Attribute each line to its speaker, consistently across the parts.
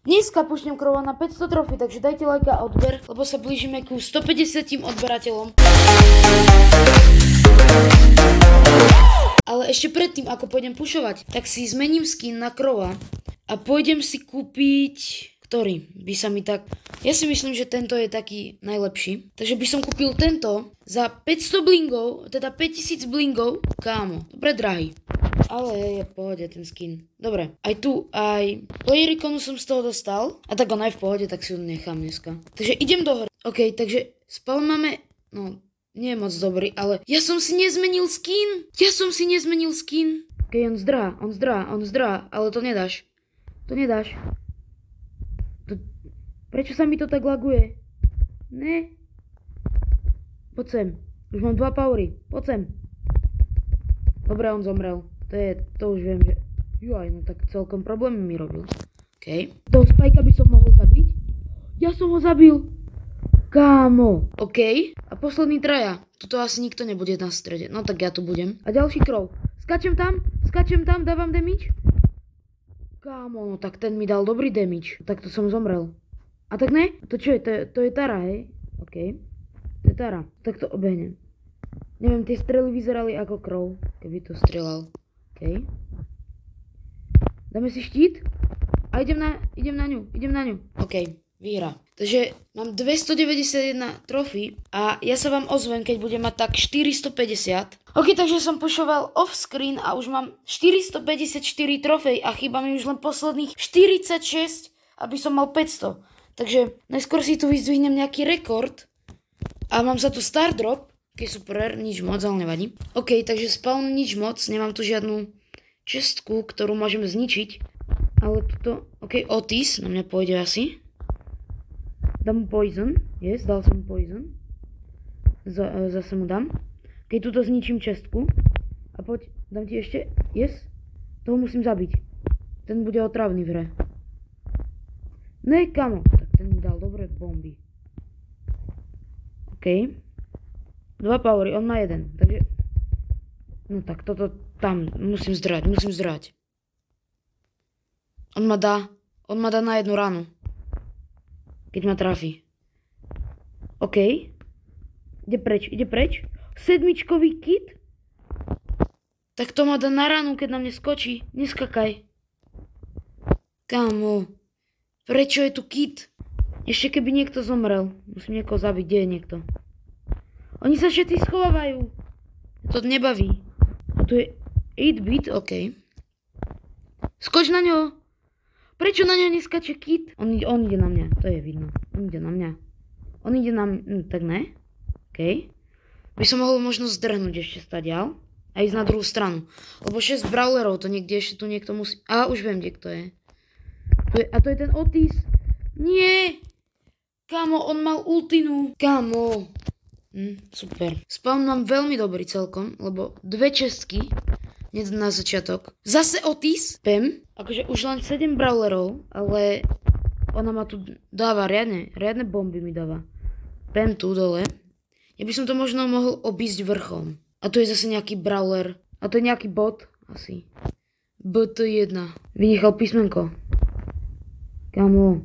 Speaker 1: Dneska pušnem krova na 500 trofy, takže dajte like a odber, lebo sa blížime ku 150 odberateľom. Ale ešte predtým, ako pôjdem pušovať, tak si zmením skin na krova a pôjdem si kúpiť... Ktorý by sa mi tak... Ja si myslím, že tento je taký najlepší. Takže by som kúpil tento za 500 blingov, teda 5000 blingov. Kámo, dobre drahý. Ale je v pohode ten skin. Dobre, aj tu, aj player iconu som z toho dostal. A tak on aj v pohode, tak si ho nechám dneska. Takže idem do hry. OK, takže spawn máme... No, nie je moc dobrý, ale ja som si nezmenil skin. OK, on zdrá, ale to nedáš. Prečo sa mi to tak laguje? Ne. Poď sem. Už mám 2 powery. Poď sem. Dobre, on zomrel. To už viem, že... Juaj, no tak celkom problémy mi robil. OK. Toho spajka by som mohol zabiť? Ja som ho zabil. Kámo. OK. A posledný traja. Tuto asi nikto nebude na strede. No tak ja tu budem. A ďalší krov. Skačem tam, dávam damage. Kámo, no tak ten mi dal dobrý damage. Tak to som zomrel. A tak ne? To čo je? To je Tara, hej? OK. To je Tara. Tak to obehnem. Neviem, tie strely vyzerali ako krov, keby to strelal. OK. Dáme si štít. A idem na ňu. OK. Výhra. Takže mám 291 trofy a ja sa vám ozvem, keď budem mať tak 450. OK, takže som pušoval off-screen a už mám 454 trofej a chýba mi už len posledných 46, aby som mal 500. Takže najskôr si tu vyzdvihnem nejaký rekord a mám za tu star drop. OK, super, nič moc, ale nevadí. OK, takže spawn nič moc, nemám tu žiadnu čestku, ktorú môžem zničiť. Ale tuto, OK, Otis, na mňa pôjde asi. Dám mu poison, yes, dal som mu poison. Zase mu dám. OK, tuto zničím čestku. A poď, dám ti ešte, yes. Toho musím zabiť. Ten bude otravný v hre. Ne, kamo. Tak ten mi dal dobré bomby. OK. 2 powery, on má 1. Takže... No tak toto tam. Musím zdrať. On ma dá na 1 ranu. Keď ma trafí. OK. Ide preč. 7-čkový kit. Tak to ma dá na ranu, keď na mne skočí. Neskakaj. Kámo. Prečo je tu kit? Ešte keby niekto zomrel. Musím niekoho zabiť. Kde je niekto? Oni sa všetci schovávajú. To nebaví. A tu je 8-bit. OK. Skoč na ňo. Prečo na ňo neskače kit? On ide na mňa. To je vidno. On ide na mňa. Tak ne. OK. By som mohol možno zdrhnúť ešte stadiaľ. A ísť na druhú stranu. Lebo 6 brawlerov. To niekde ešte tu niekto musí... Á, už viem, kde kto je. A to je ten Otis. Nie. Kámo, on mal ultinu. Kámo. Super. Spawn mám veľmi dobrý celkom, lebo 2 čestky. Hneď na začiatok. Zase Otis. Pem. Akože už len 7 brawlerov, ale ona ma tu dáva riadne bomby mi dáva. Pem tu dole. Ja by som to možno mohol obísť vrchom. A tu je zase nejaký brawler. A to je nejaký bot. Asi. BT1. Vynechal písmenko. Kámo.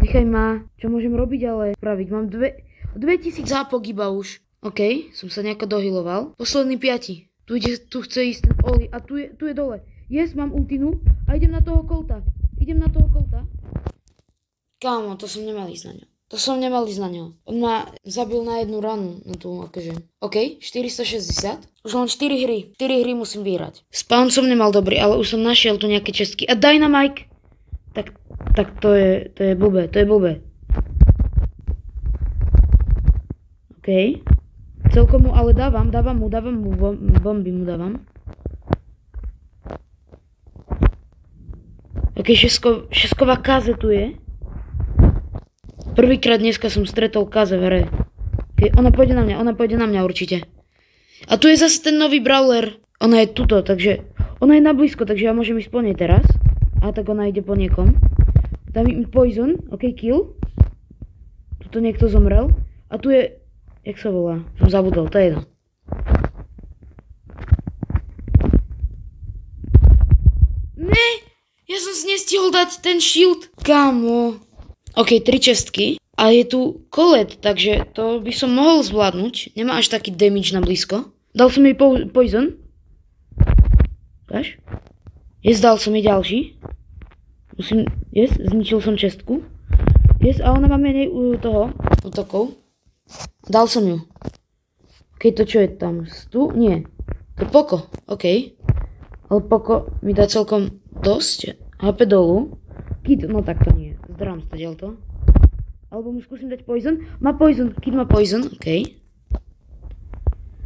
Speaker 1: Nechaj ma. Čo môžem robiť ale spraviť? Mám 2000 zápok iba už. OK, som sa nejako dohyloval. Posledný 5. Tu chce ísť ten Oli. A tu je dole. Yes, mám ultinu. A idem na toho kolta. Kámo, to som nemal ísť na ňo. On ma zabil na 1 ranu. Na tú akože. OK, 460. Už len 4 hry. 4 hry musím vyhrať. Spawn som nemal dobrý, ale už som našiel tu nejaké čestky. A Dynamite. Tak to je blbé. OK. Celkom mu ale dávam mu bomby mu dávam. OK, šesková káze tu je. Prvýkrát dneska som stretol káze v hre. Okay, ona pôjde na mňa určite. A tu je zase ten nový brawler. Ona je tuto, takže... Ona je na blízko, takže ja môžem ísť po nej teraz. A tak ona ide po niekom. Dám im poison. OK, kill. Tuto niekto zomrel. A tu je... Jak sa volá? Som zabudol, to je jedno. Ne! Ja som si nestihol dať ten shield. Kámo. OK, 3 čestky. A je tu Colette, takže to by som mohol zvládnuť. Nemá až taký damage na blízko. Dal som jej poison. Dáš? Dal som jej ďalší. Zničil som čestku. A ona má menej toho útokov. Dal som ju. OK, to čo je tam? Nie. To je Poco. OK. Ale Poco mi dá celkom dosť. HP dolu. Kid, no tak to nie. Zdrám stadiaľ to. Alebo mu skúsim dať poison. Má poison. Kid má poison. OK.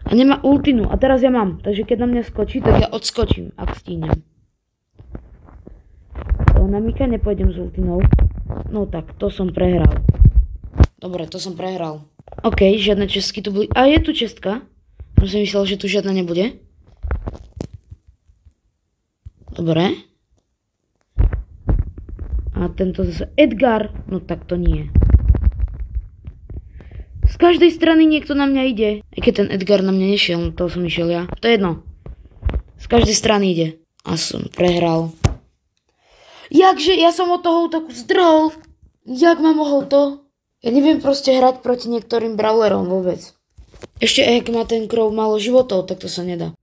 Speaker 1: A nemá ultinu. A teraz ja mám. Takže keď na mňa skočí, tak ja odskočím, ak stínem. Na Mika nepôjdem s ultinou. No tak, to som prehral. Dobre, to som prehral. OK, žiadne čestky tu boli. A je tu čestka. Som si myslel, že tu žiadna nebude. Dobre. A tento zase Edgar. No tak to nie. Z každej strany niekto na mňa ide. Aj keď ten Edgar na mňa nešiel, no to som išiel ja. To je jedno. Z každej strany ide. A som prehral. Jakže ja som od toho útoku zdrhol. Jak ma mohol to? Ja neviem proste hrať proti niektorým brawlerom vôbec. Ešte ak má ten Crow málo životov, tak to sa nedá.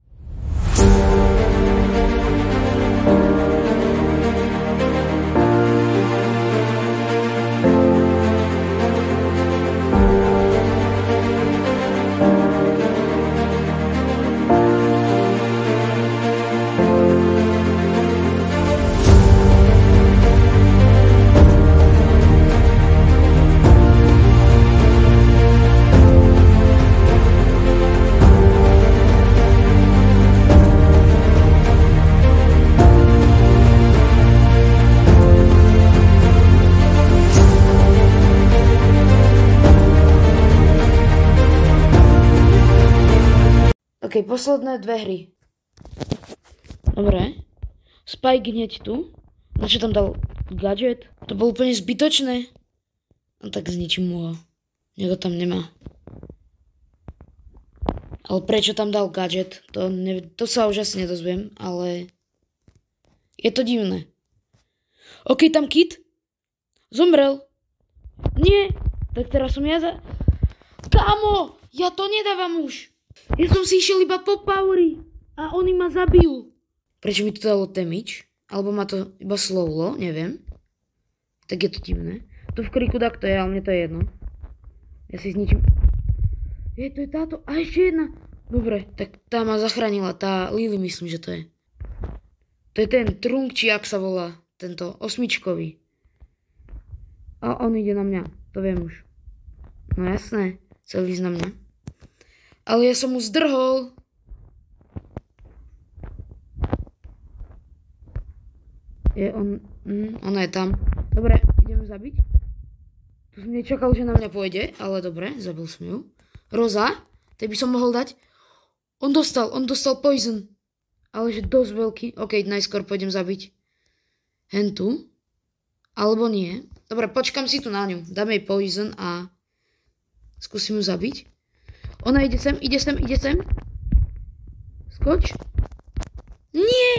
Speaker 1: OK, posledné 2 hry. Dobre. Spike hneď tu. Na čo tam dal gadget? To bolo úplne zbytočné. No tak zničím mu ho. Niekto tam nemá. Ale prečo tam dal gadget? To sa už asi nedozviem, ale... Je to divné. OK, tam Kid. Zomrel. Nie. Tak teraz som ja Kámo, ja to nedávam už. Ja som si išiel iba po powery a oni ma zabijú. Prečo mi to dalo damage? Alebo ma to iba slowlo, neviem. Tak je to divné. Tu v kriku tak to je, ale mne to je jedno. Ja si zničím. To je táto. A ešte jedna. Dobre, tak tá ma zachránila. Tá Lily myslím, že to je. To je ten Trunk, či jak sa volá. Tento 8-čkový. A on ide na mňa. To viem už. No jasné. Chcel ísť na mňa. Ale ja som mu zdrhol. Ona je tam. Dobre, ideme zabiť. Tu som nečakal, že na mňa pôjde, ale dobre, zabil som ju. Roza, tej by som mohol dať. On dostal poison. Ale že dosť veľký. OK, najskôr pôjdem zabiť hentu. Alebo nie. Dobre, počkam si tu na ňu. Dáme jej poison a skúsim ju zabiť. Ona ide sem. Skoč. Nie!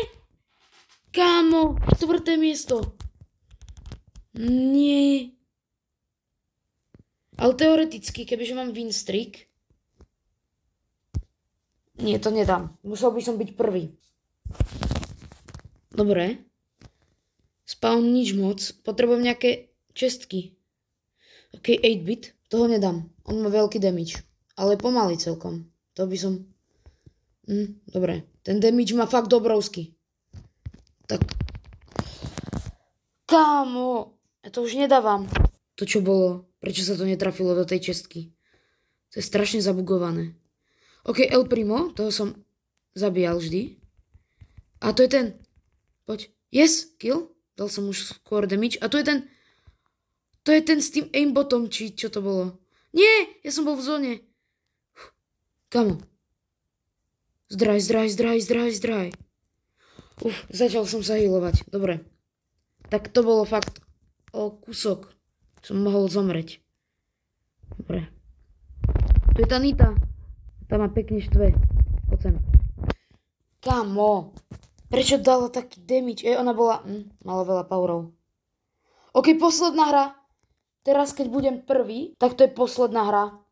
Speaker 1: Kámo, 4. miesto. Nie. Ale teoreticky, kebyže mám win streak. Nie, to nedám. Musel by som byť prvý. Dobre. Spawn nič moc. Potrebujem nejaké čestky. OK, 8-bit. Toho nedám. On má veľký damage. Ale pomaly celkom. To by som... dobre. Ten damage má fakt obrovský. Tak. Kámo. Ja to už nedávam. To čo bolo? Prečo sa to netrafilo do tej čestky? To je strašne zabugované. OK, El Primo. Toho som zabíjal vždy. A to je ten. Poď. Yes, kill. Dal som už skôr damage. A to je ten... To je ten s tým aimbotom, či čo to bolo. Nie, ja som bol v zóne. Kamo. Zdraj. Začal som sa healovať. Dobre. Tak to bolo fakt o kúsok. Som mohol zomreť. Dobre. Tu je tá Nita. Tá ma pekne štve. Poď sem. Kamo. Prečo dala taký damage? Ona bola... mala veľa powerov. OK, posledná hra. Teraz, keď budem prvý, tak to je posledná hra.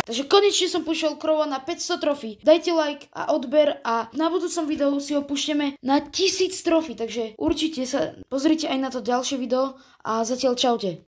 Speaker 1: Takže konečne som pušol Crowa na 500 trofí. Dajte like a odber a na budúcom videu si ho pušteme na 1000 trofí. Takže určite sa pozrite aj na to ďalšie video a zatiaľ čaute.